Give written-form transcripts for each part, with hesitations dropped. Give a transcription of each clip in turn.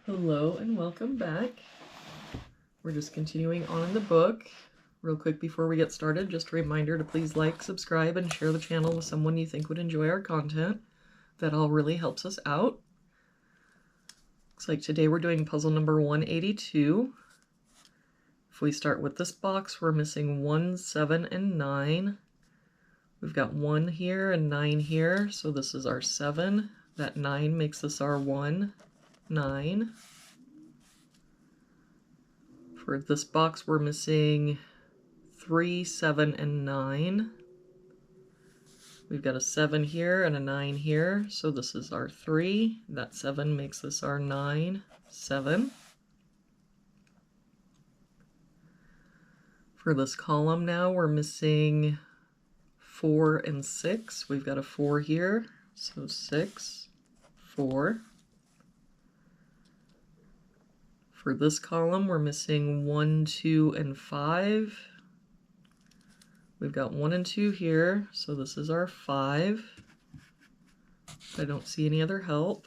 Hello and welcome back. We're just continuing on in the book. Real quick before we get started, just a reminder to please like, subscribe, and share the channel with someone you think would enjoy our content. That all really helps us out. Looks like today we're doing puzzle number 182. If we start with this box, we're missing 1, 7, and 9. We've got 1 here and 9 here, so this is our 7. That 9 makes this our 1, 9. For this box, we're missing 3, 7, and 9. We've got a 7 here and a 9 here, so this is our 3. That 7 makes this our 9, 7. For this column now, we're missing 4 and 6. We've got a 4 here, so 6, 4. For this column, we're missing 1, 2, and 5. We've got 1 and 2 here, so this is our 5. I don't see any other help.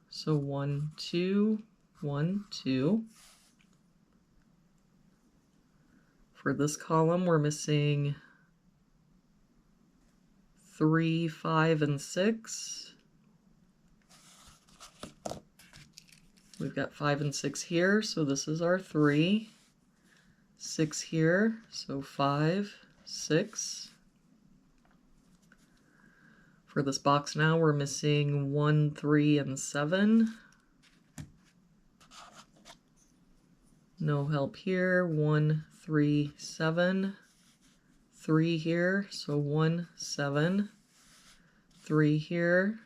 So 1, 2, 1, 2. For this column, we're missing 3, 5, and 6. We've got 5 and 6 here, so this is our 3. 6 here, so 5, 6. For this box now, we're missing 1, 3, and 7. No help here. 1, 3, 7. 3 here, so 1, 7. 3 here,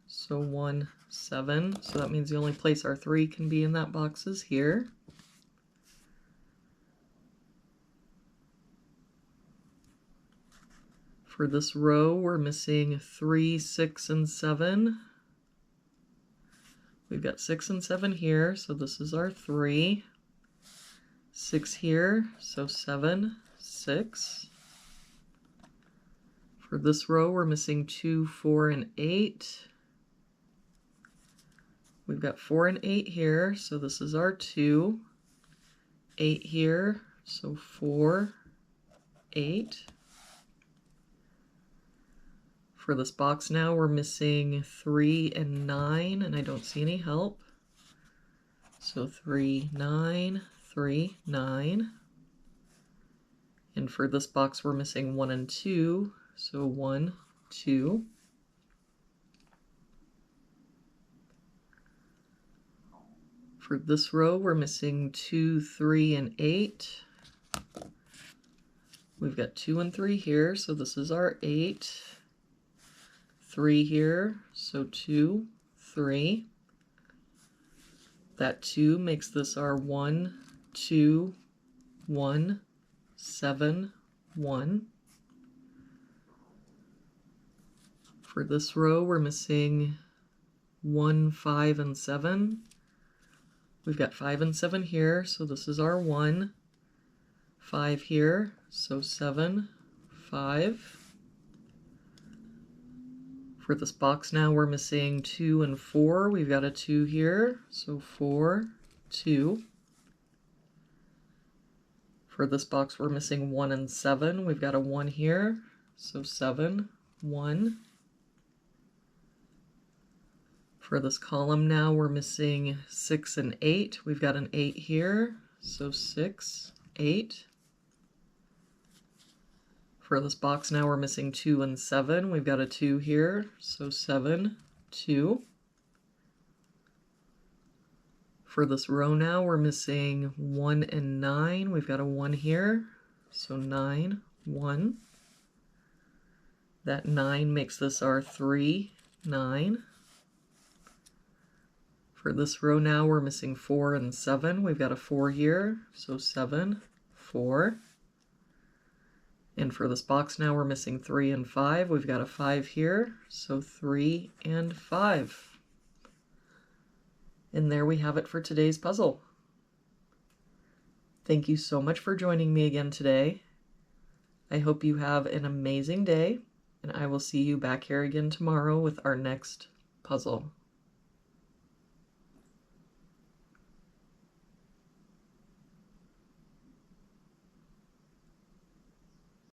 so 1, 7. So that means the only place our 3 can be in that box is here. For this row, we're missing 3, 6, and 7. We've got 6 and 7 here, so this is our 3. 6 here, so 7, 6. For this row, we're missing 2, 4, and 8. We've got 4 and 8 here, so this is our 2. 8 here, so 4, 8. For this box now, we're missing 3 and 9, and I don't see any help. So 3, 9, 3, 9. And for this box, we're missing 1 and 2, so 1, 2. For this row, we're missing 2, 3, and 8. We've got 2 and 3 here, so this is our 8. 3 here, so 2, 3. That 2 makes this our 1, 2, 1, 7, 1. For this row, we're missing 1, 5, and 7. We've got 5 and 7 here, so this is our 1. 5 here, so 7, 5. For this box now, we're missing 2 and 4. We've got a 2 here, so 4, 2. For this box, we're missing 1 and 7. We've got a 1 here, so 7, 1. For this column now, we're missing 6 and 8. We've got an 8 here, so 6, 8. For this box now, we're missing 2 and 7. We've got a 2 here, so 7, 2. For this row now, we're missing 1 and 9. We've got a 1 here, so 9, 1. That 9 makes this our 3, 9. For this row now, we're missing 4 and 7. We've got a 4 here, so 7, 4. And for this box now, we're missing 3 and 5. We've got a 5 here, so 3 and 5. And there we have it for today's puzzle. Thank you so much for joining me again today. I hope you have an amazing day, and I will see you back here again tomorrow with our next puzzle.